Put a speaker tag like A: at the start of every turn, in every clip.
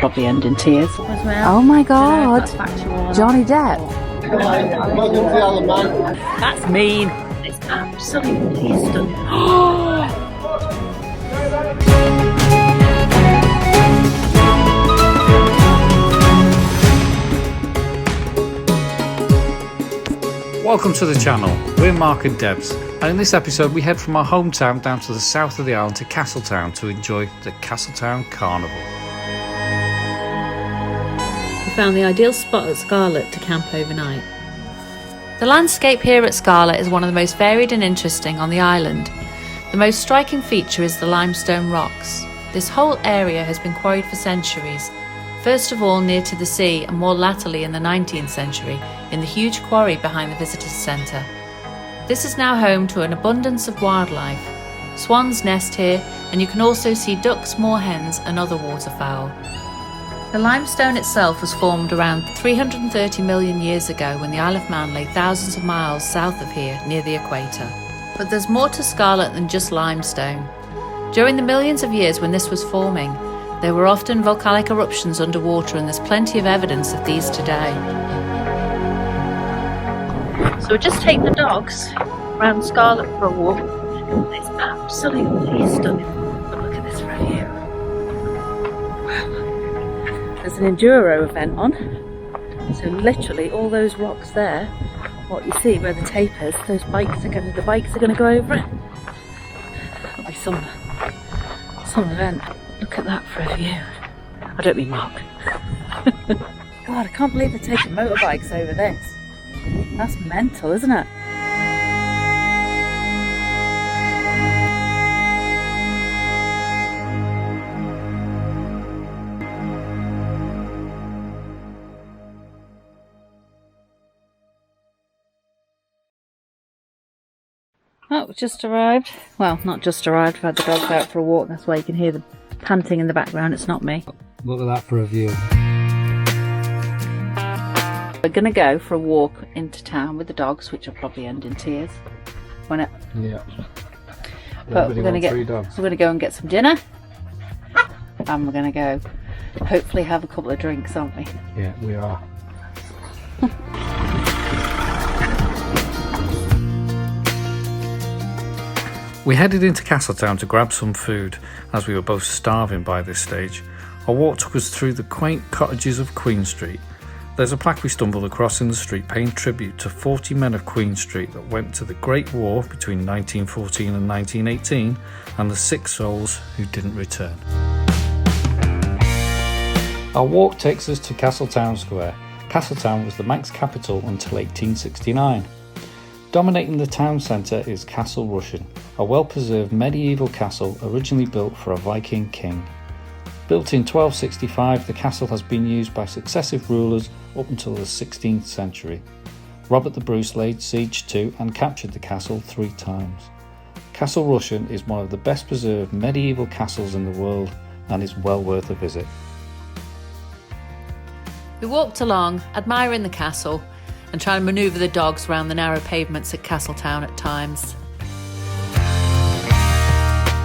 A: probably end in tears.
B: Oh my God, Johnny Depp.
A: That's mean. It's absolutely stunning.
C: Welcome to the channel, we're Mark and Debs, and in this episode we head from our hometown down to the south of the island to Castletown to enjoy the Castletown Carnival.
D: We found the ideal spot at Scarlet to camp overnight. The landscape here at Scarlet is one of the most varied and interesting on the island. The most striking feature is the limestone rocks. This whole area has been quarried for centuries, first of all near to the sea and more latterly in the 19th century in the huge quarry behind the visitors centre. This is now home to an abundance of wildlife. Swans nest here, and you can also see ducks, moorhens and other waterfowl. The limestone itself was formed around 330 million years ago when the Isle of Man lay thousands of miles south of here near the equator. But there's more to Scarlet than just limestone. During the millions of years when this was forming, there were often volcanic eruptions underwater, and there's plenty of evidence of these today. So we'll just take the dogs around Scarlet for a walk. It's absolutely stunning. But look at this view. Wow. There's an enduro event on. So literally all those rocks there, what you see where the tape is, the bikes are going to go over it. There'll be some event. Look at that for a view. I don't mean Mark. God, I can't believe they're taking motorbikes over this. That's mental, isn't it? Oh, just arrived. Well, not just arrived. I've had the dogs out for a walk. That's why you can hear them panting in the background. It's not me.
C: Look at that for a view.
A: We're going to go for a walk into town with the dogs, which will probably end in tears. Won't it?
C: Yeah.
A: But we're going to go and get some dinner. And we're going to go hopefully have a couple of drinks, aren't we?
C: Yeah, we are. We headed into Castletown to grab some food, as we were both starving by this stage. Our walk took us through the quaint cottages of Queen Street. There's a plaque we stumbled across in the street paying tribute to 40 men of Queen Street that went to the Great War between 1914 and 1918, and the 6 souls who didn't return. Our walk takes us to Castletown Square. Castletown was the Manx capital until 1869. Dominating the town centre is Castle Rushen, a well-preserved medieval castle originally built for a Viking king. Built in 1265, the castle has been used by successive rulers up until the 16th century. Robert the Bruce laid siege to and captured the castle 3 times. Castle Rushen is one of the best preserved medieval castles in the world and is well worth a visit.
D: We walked along, admiring the castle and trying to manoeuvre the dogs around the narrow pavements at Castletown at times.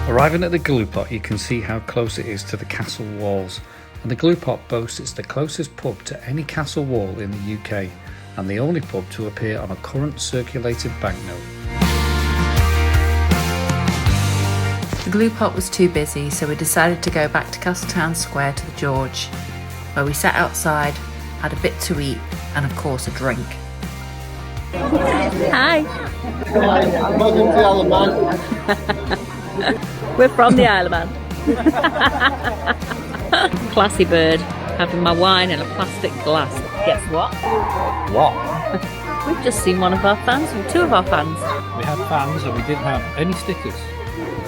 C: Arriving at the Glue Pot, you can see how close it is to the castle walls, and the Glue Pot boasts it's the closest pub to any castle wall in the UK, and the only pub to appear on a current circulated banknote.
D: The Glue Pot was too busy, so we decided to go back to Castletown Square to the George, where we sat outside, had a bit to eat, and of course a drink. Hi!
E: Welcome to the Isle of Man.
D: We're from the Isle of Man. Classy bird, having my wine in a plastic glass. Guess what?
C: What?
D: We've just seen one of our fans, or 2 of our fans.
C: We had fans and we didn't have any stickers.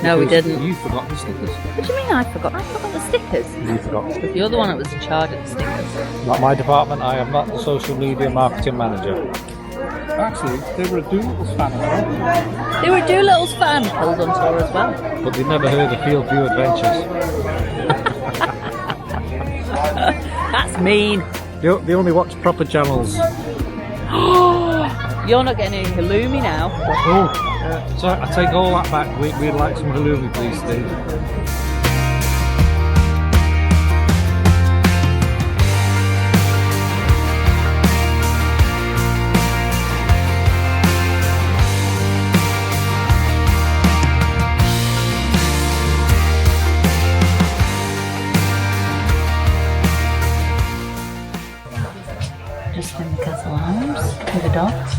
D: No, we didn't.
C: You forgot the stickers.
D: What do you mean I forgot? I forgot the stickers.
C: You forgot.
D: You're the one that was in charge of the stickers.
C: Not my department, I am not the social media marketing manager. Actually, they were a Doolittle's fan as well.
D: They were a Doolittle's fan. Phil's on tour as well.
C: But they never heard of Field View Adventures.
D: That's mean.
C: They only watch proper channels.
D: You're not getting any halloumi now.
C: Oh, so I take all that back. We'd like some halloumi, please, Steve.
A: There's limes with the dogs.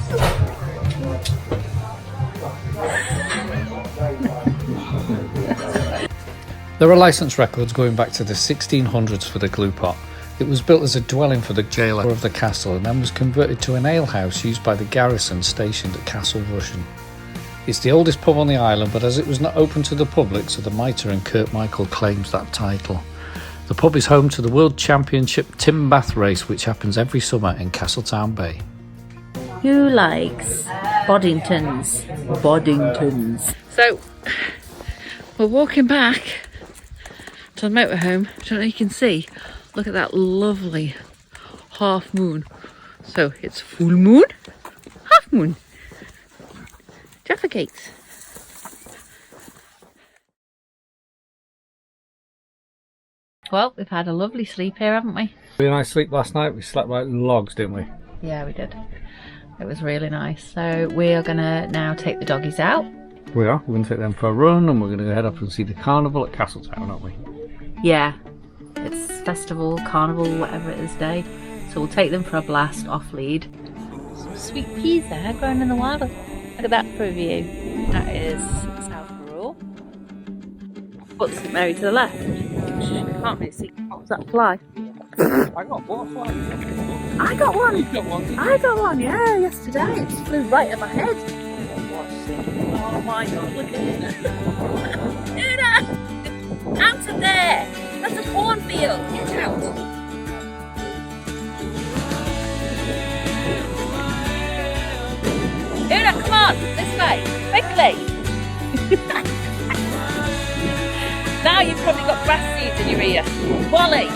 C: There are licence records going back to the 1600s for the glue pot. It was built as a dwelling for the jailer of the castle and then was converted to an alehouse used by the garrison stationed at Castle Rushen. It's the oldest pub on the island, but as it was not open to the public, so the Mitre and Kurt Michael claims that title. The pub is home to the World Championship Tim Bath race, which happens every summer in Castletown Bay.
A: Who likes Boddingtons? Boddingtons.
D: So, we're walking back to the motorhome. I don't know if you can see. Look at that lovely half moon. So, it's full moon, half moon. Jaffa Cakes. Well, we've had a lovely sleep here, haven't we?
C: Really nice sleep last night. We slept like logs, didn't we?
D: Yeah, we did. It was really nice. So we are going to now take the doggies out.
C: We are. We're going to take them for a run and we're going to head up and see the carnival at Castletown, aren't we?
D: Yeah. It's festival, carnival, whatever it is day. So we'll take them for a blast off lead. Some sweet peas there growing in the wild. Look at that for a view. That is South Rural. Put St Mary to the left. I can't really see. What was that fly?
C: I got butterfly.
D: I got one.
C: You got one?
D: I got one, yeah, yesterday. It just flew right at my head. Oh my god, look at it. Una! Out of there! That's a cornfield! Get out! Una, come on! This way! Quickly! Now you've probably got grass seeds in your ear. Wally!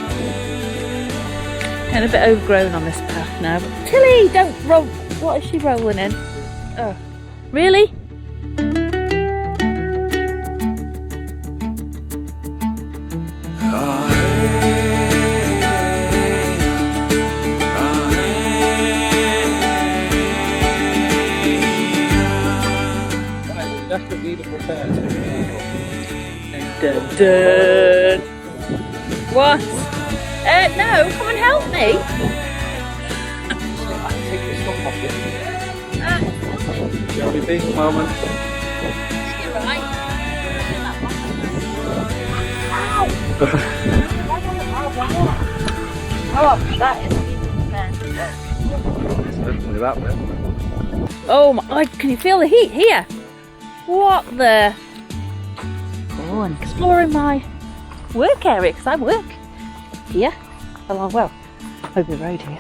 D: And a bit overgrown on this path now. But Tilly, don't roll. What is she rolling in? Oh, really?
C: That's the beautiful pair.
D: Dun, dun. What? No, come and help me.
C: Take this stuff off you. It'll be a big moment.
D: You're right. Oh, that is a beautiful pen.
C: Look at that bit.
D: Oh my god, can you feel the heat here? What the? Oh, and exploring my work area, because I work here along, well, over the road here.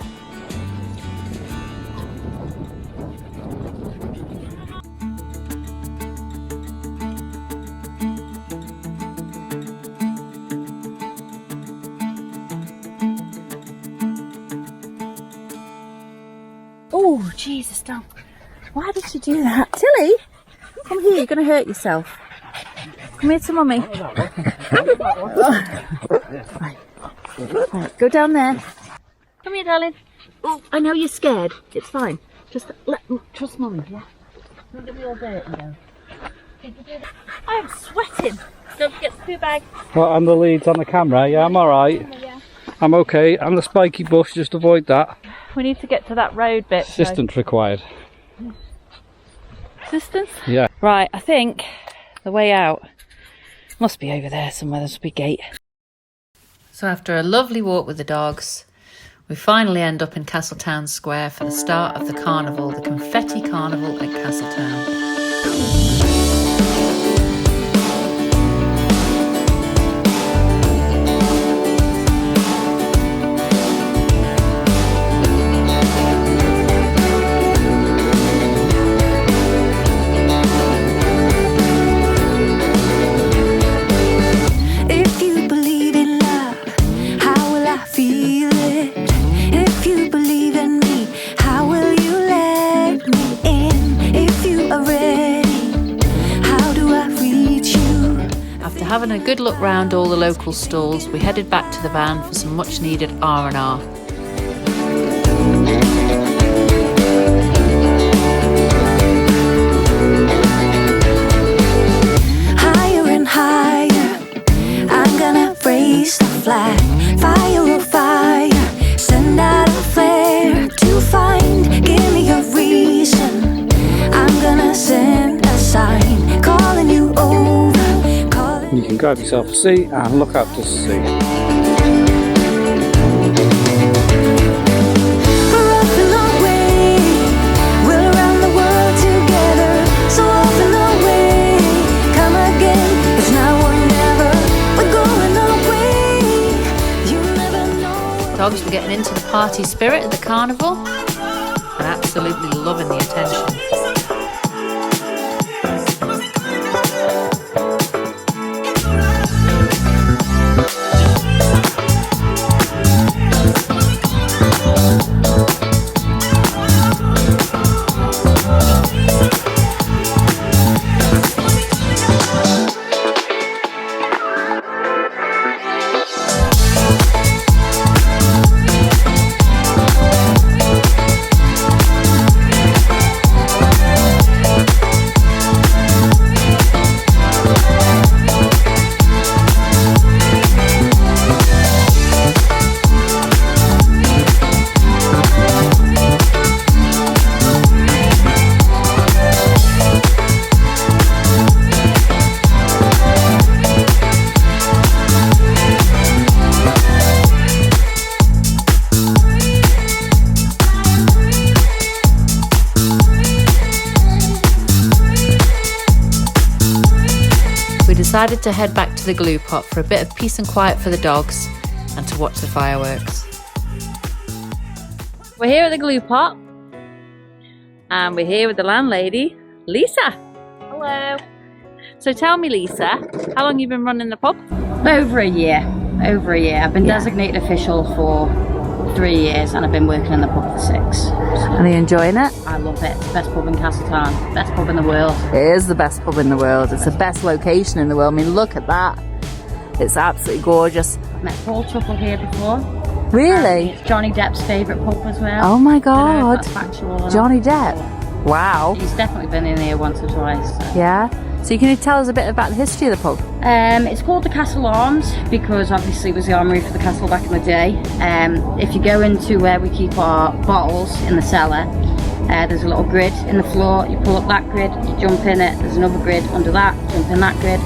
D: Oh, Jesus, don't. Why did you do that? Tilly, come here, you're going to hurt yourself. Come here to mummy. Right, go down there. Come here, darling. Oh, I know you're scared. It's fine. Just trust mummy, yeah? Don't give me all dirty, though. I'm sweating. Don't forget the poo bag.
C: Well, I'm the leads on the camera. Yeah, I'm alright.
D: Yeah.
C: I'm okay. I'm the spiky bush. Just avoid that.
D: We need to get to that road bit.
C: Assistance required.
D: Assistance?
C: Yeah.
D: Right, I think the way out must be over there somewhere. There's a big gate. So after a lovely walk with the dogs, we finally end up in Castletown Square for the start of the carnival, the Confetti Carnival at Castletown. Having a good look round all the local stalls, we headed back to the van for some much needed R&R.
F: Higher and higher, I'm gonna raise the flag. Fire, oh fire, send out a flare to find
C: grab yourself a seat and look out to sea.
D: Dogs were getting into the party spirit at the carnival and absolutely loving the attention. Decided to head back to the glue pot for a bit of peace and quiet for the dogs and to watch the fireworks. We're here at the glue pot and we're here with the landlady, Lisa. Hello. So tell me, Lisa, how long have you been running the pub?
G: Over a year. I've been designated official for 3 years and I've been working in the pub for 6.
B: Are you enjoying it?
G: I love it. It's the best pub in Castletown. Best pub in the world.
B: It is the best pub in the world. It's the best location in the world. I mean, look at that. It's absolutely gorgeous.
G: I've met Paul Chuckle here before.
B: Really?
G: It's Johnny Depp's favourite pub as well.
B: Oh my
G: I don't know
B: God.
G: if that's factual or
B: Johnny
G: not.
B: Depp. Wow.
G: He's definitely been in here once or twice. So.
B: Yeah. So can you tell us a bit about the history of the pub?
G: It's called the Castle Arms because obviously it was the armoury for the castle back in the day. If you go into where we keep our bottles in the cellar, there's a little grid in the floor. You pull up that grid, you jump in it. There's another grid under that, jump in that grid.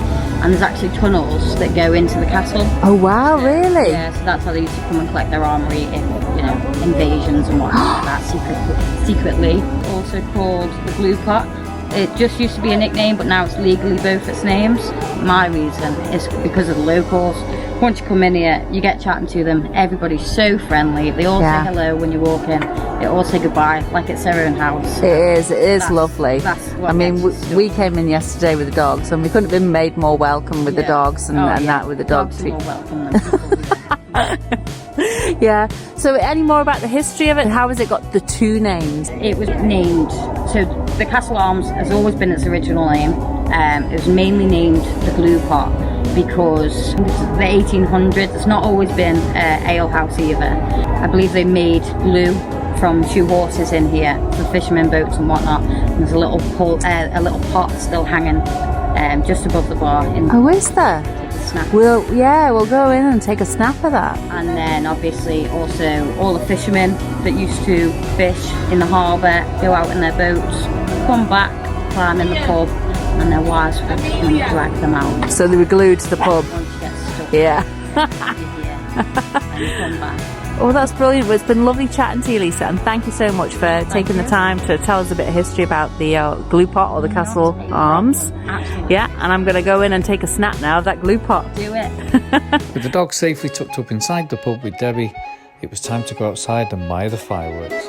G: And there's actually tunnels that go into the castle.
B: Oh wow, really?
G: Yeah, so that's how they used to come and collect their armoury if, you know, invasions and whatnot like that secretly. Also called the Glue Pot. It just used to be a nickname, but now it's legally both its names. My reason is because of the locals. Once you come in here, you get chatting to them. Everybody's so friendly. They all say hello when you walk in. They all say goodbye, like it's their own house.
B: It is lovely.
G: I
B: mean, we came in yesterday with the dogs, and we couldn't have been made more welcome with the dogs and that with the dog treat.
G: More welcome than people.
B: Yeah. So, any more about the history of it? How has it got the 2 names?
G: It was named, so the Castle Arms has always been its original name. It was mainly named the Glue Pot because the 1800s, it's not always been an ale house either. I believe they made glue from 2 horses in here for fishermen boats and whatnot. And there's a little pot still hanging just above the bar.
B: Oh, is there?
G: Snap.
B: We'll go in and take a snap of that.
G: And then obviously also all the fishermen that used to fish in the harbour, go out in their boats, come back, climb in the pub, and their wives would come and drag them out.
B: So they were glued to the pub.
G: Once you get stuck
B: Yeah.
G: and you come back.
B: Oh, that's brilliant. Well, it's been lovely chatting to you, Lisa, and thank you so much for taking the time to tell us a bit of history about the glue pot or the Castle Arms.
G: Absolutely.
B: Yeah, and I'm going to go in and take a snap now of that glue pot.
G: Do it.
C: With the dog safely tucked up inside the pub with Debbie, it was time to go outside and admire the fireworks.